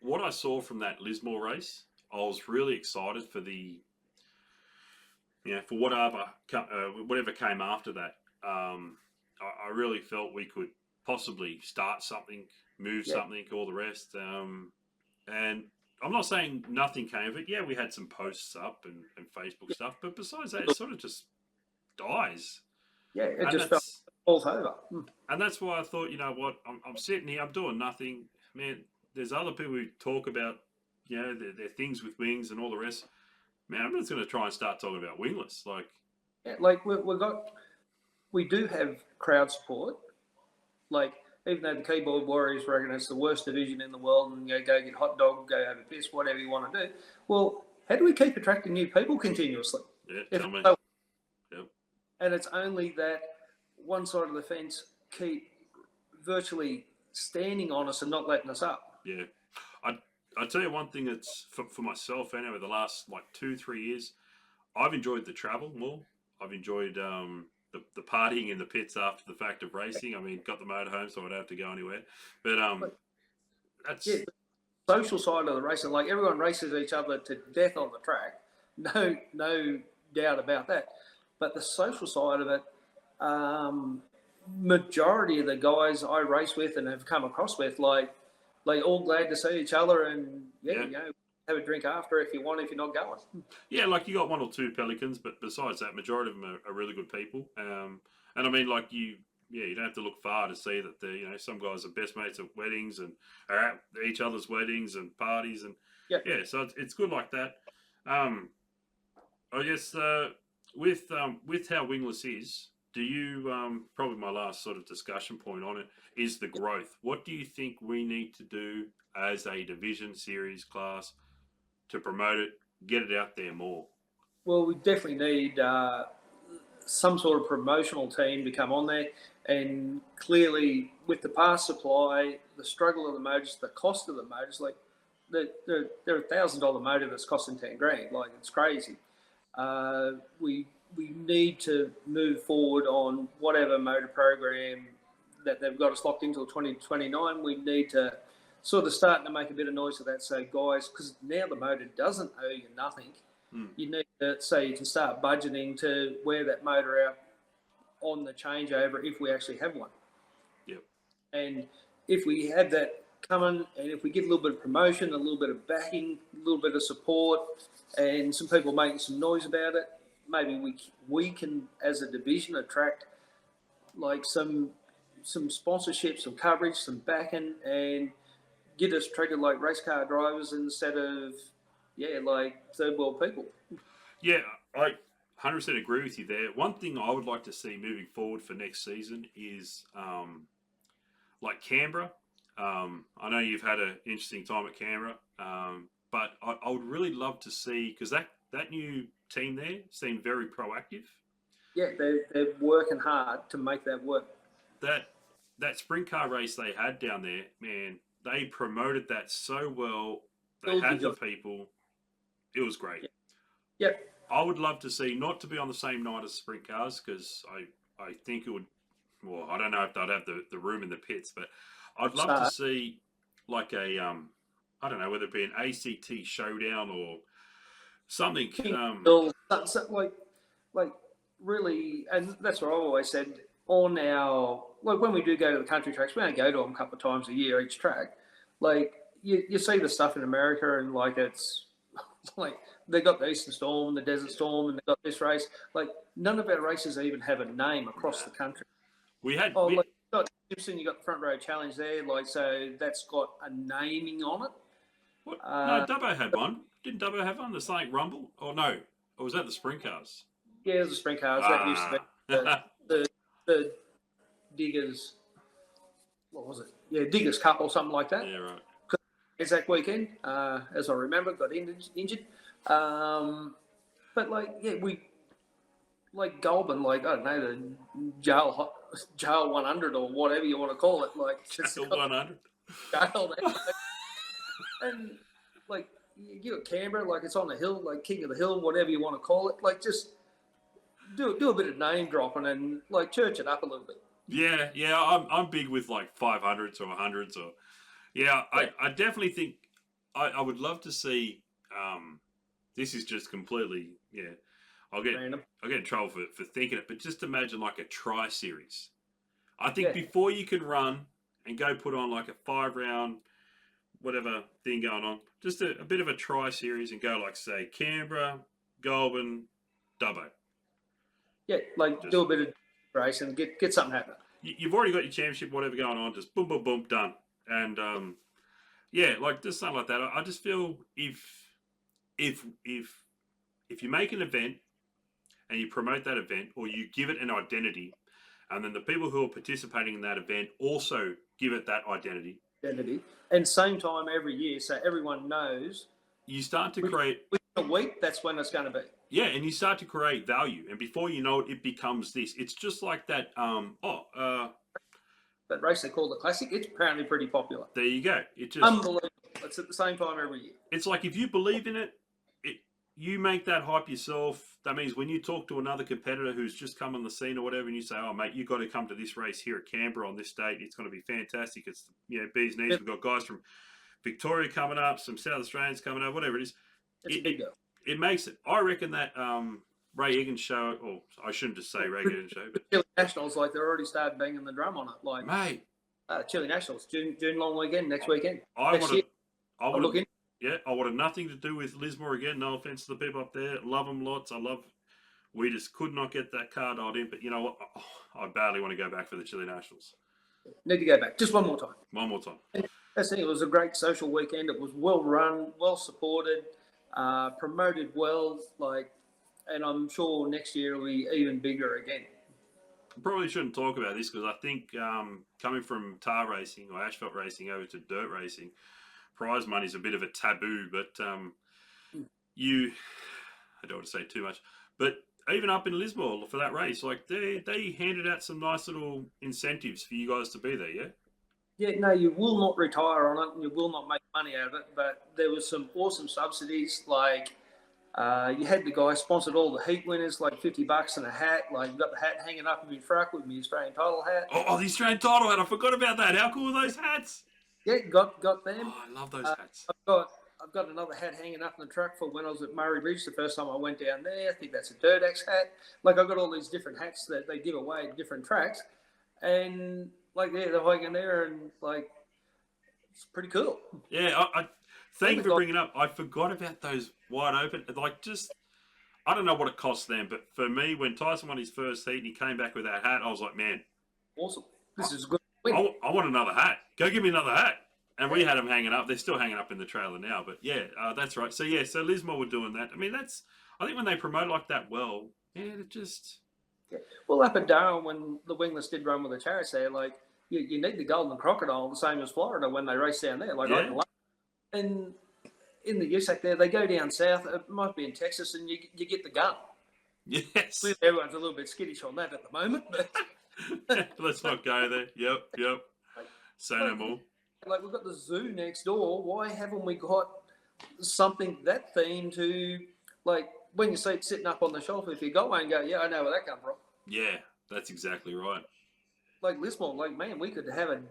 what I saw from that Lismore race, I was really excited for for whatever came after that. I really felt we could possibly start something, move something, all the rest. And I'm not saying nothing came of it. Yeah, we had some posts up and Facebook stuff, but besides that, it sort of just dies. Yeah, it And just falls over. and that's why I thought, you know what, I'm sitting here, I'm doing nothing. Man, there's other people who talk about, their things with wings and all the rest. Man, I'm just going to try and start talking about wingless. Like, like we do have crowd support. Like, even though the keyboard warriors reckon it's the worst division in the world and go get hot dog, go have a piss, whatever you want to do. Well, how do we keep attracting new people continuously? Yeah, tell me. Yep. And it's only that one side of the fence keep virtually standing on us and not letting us up. Yeah. I tell you one thing that's for myself anyway, the last 2-3 years, I've enjoyed the travel more. I've enjoyed the partying in the pits after the fact of racing. I mean, got the motorhome, so I don't have to go anywhere. But that's the social side of the racing. Like, everyone races each other to death on the track. No doubt about that. But the social side of it, majority of the guys I race with and have come across with, like all glad to see each other, and have a drink after if you want, if you're not going. Yeah, like you got one or two pelicans, but besides that, majority of them are really good people. And I mean, like you don't have to look far to see that some guys are best mates at weddings and are at each other's weddings and parties, and so it's good like that. I guess with how wingless is, do you probably my last sort of discussion point on it is the growth. What do you think we need to do as a division series class to promote it, get it out there more? Well, we definitely need some sort of promotional team to come on there. And clearly, with the pass supply, the struggle of the motors, the cost of the motors, like they're $1,000 motor that's costing $10,000. Like, it's crazy. We need to move forward on whatever motor program that they've got us locked until 2029. We need to sort of start to make a bit of noise of that. So, guys, because now the motor doesn't owe you nothing. You need to, so you can start budgeting to wear that motor out on the changeover if we actually have one. Yep. And if we have that coming, and if we get a little bit of promotion, a little bit of backing, a little bit of support, and some people making some noise about it, maybe we can, as a division, attract like some sponsorship, some coverage, some backing, and get us treated like race car drivers instead of like third world people. Yeah, I 100% agree with you there. One thing I would like to see moving forward for next season is like Canberra. I know you've had an interesting time at Canberra, but I would really love to see, because that new team there seemed very proactive. Yeah, they're working hard to make that work. That sprint car race they had down there, man, they promoted that so well. They had the people. It was great. Yeah. I would love to see, not to be on the same night as sprint cars, because I think it would, well, I don't know if they'd have the room in the pits, but I'd love to see like a, I don't know, whether it be an ACT showdown or something. Like really, and that's what I've always said, on our, like when we do go to the country tracks, we don't go to them a couple of times a year each track. Like you see the stuff in America, and like it's like they got the Eastern Storm, the Desert Storm, and they got this race. Like, none of our races even have a name across the country. We had like you got Gibson, you got the Front Row Challenge there, like, so that's got a naming on it. What? No, Dubbo had one. Didn't Dubbo have one? The Sonic Rumble? Oh no, or was that the sprint cars? Yeah, it was the sprint cars. That used to be the Diggers. What was it? Yeah, Diggers Cup or something like that. Yeah, right. Exact weekend, as I remember, got injured. But like, we like Goulburn, like, I don't know, the jail 100 or whatever you want to call it, like just Jail 100. Jail there. And like you got Canberra, like it's on the hill, like King of the Hill, whatever you want to call it, like just do a bit of name dropping and like church it up a little bit. Yeah, I'm big with like 500s or 100s or. Yeah, I definitely think I would love to see this is just completely, I'll get Random. in trouble for thinking it, but just imagine like a tri series. I think before you can run and go put on like a 5-round whatever thing going on, just a bit of a tri series and go like say Canberra, Goulburn, Dubbo. Yeah, like do a bit of race and get something happening. You've already got your championship, whatever going on, just boom, boom, boom, done. And like just something like that. I just feel if you make an event and you promote that event, or you give it an identity, and then the people who are participating in that event also give it that identity. And same time every year, so everyone knows. You start to create a week. That's when it's going to be. Yeah, and you start to create value, and before you know it, it becomes this. It's just like that. That race they call the Classic. It's apparently pretty popular. There you go. It just unbelievable. It's at the same time every year. It's like if you believe in it, you make that hype yourself. That means when you talk to another competitor who's just come on the scene or whatever, and you say, "Oh, mate, you've got to come to this race here at Canberra on this date. It's going to be fantastic. It's bee's knees. We've got guys from Victoria coming up, some South Australians coming up, whatever it is." It's a big deal. It makes it. I reckon that Ray Egan's show, or I shouldn't just say Ray Egan's show, but Chili Nationals, like they're already started banging the drum on it. Like, mate, Chili Nationals, June long weekend, next weekend. I wanted nothing to do with Lismore again. No offense to the people up there. Love them lots. We just could not get that card dialed in. But you know what? I badly want to go back for the Chili Nationals. Need to go back. Just one more time. One more time. That's the thing. It was a great social weekend. It was well run, well supported, promoted well. And I'm sure next year it'll be even bigger again. I probably shouldn't talk about this because I think coming from tar racing or asphalt racing over to dirt racing, prize money is a bit of a taboo. But I don't want to say too much, but even up in Lismore for that race, like they handed out some nice little incentives for you guys to be there, yeah? Yeah, no, you will not retire on it and you will not make money out of it, but there was some awesome subsidies, like you had the guy sponsored all the heat winners, like $50 and a hat, like you got the hat hanging up in your truck with the Australian title hat. Oh, the Australian title hat, I forgot about that. How cool are those hats? Yeah, got them. Oh, I love those hats. I've got another hat hanging up in the truck for when I was at Murray Bridge the first time I went down there. I think that's a Dirt X hat. Like I've got all these different hats that they give away at different tracks. And like they're hiking there and like it's pretty cool. Yeah, I thank you for bringing it up. I forgot about those wide open. Like I don't know what it costs them, but for me, when Tyson won his first heat and he came back with that hat, I was like, man, awesome. This is good. I want another hat. Go give me another hat. And we had them hanging up. They're still hanging up in the trailer now. But yeah, that's right. So so Lismore were doing that. I mean, I think when they promote like that well, it just... Yeah. Well, up in Darwin, when the Wingless did run with the chariots there, like, you need the golden crocodile, the same as Florida when they race down there. Like, and in the USAC there, they go down south. It might be in Texas, and you get the gun. Yes. Everyone's a little bit skittish on that at the moment. But let's not go there. Yep. Say no more. Like, we've got the zoo next door. Why haven't we got something that theme to, like, when you see it sitting up on the shelf, if you got one, go, yeah, I know where that come from. Yeah, that's exactly right. Like Lismore, like, man, we could have a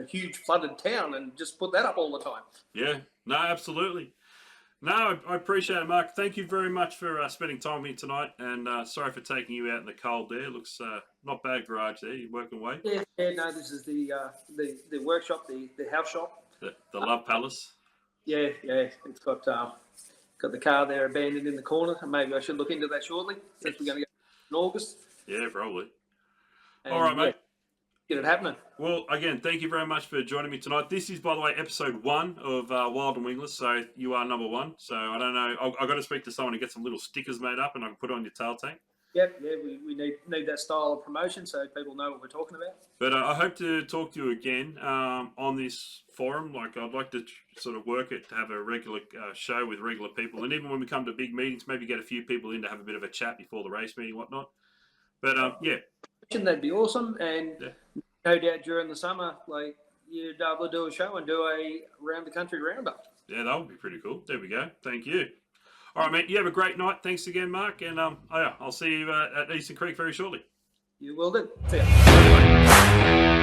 huge flooded town and just put that up all the time. Yeah, no, absolutely. No, I appreciate it, Mark. Thank you very much for spending time with me tonight. And sorry for taking you out in the cold there. Looks not bad garage there. You're working away. Yeah, no, this is the workshop, the house shop. The Love Palace. Yeah. It's got the car there abandoned in the corner. Maybe I should look into that shortly since we're going to go in August. Yeah, probably. And, all right, mate. Get it happening. Well, again, thank you very much for joining me tonight. This is, by the way, episode 1 of Wild and Wingless, so you are number 1. So I don't know. I've got to speak to someone to get some little stickers made up and I can put it on your tail tank. Yep, we need that style of promotion so people know what we're talking about. But I hope to talk to you again on this forum. Like, I'd like to sort of work it to have a regular show with regular people. And even when we come to big meetings, maybe get a few people in to have a bit of a chat before the race meeting, whatnot. But, yeah. That'd be awesome. And no doubt during the summer, like, you'd be able to do a show and do a round-the-country roundup. Yeah, that would be pretty cool. There we go. Thank you. All right, mate. You have a great night. Thanks again, Mark. And I'll see you at Eastern Creek very shortly. You will do. See ya.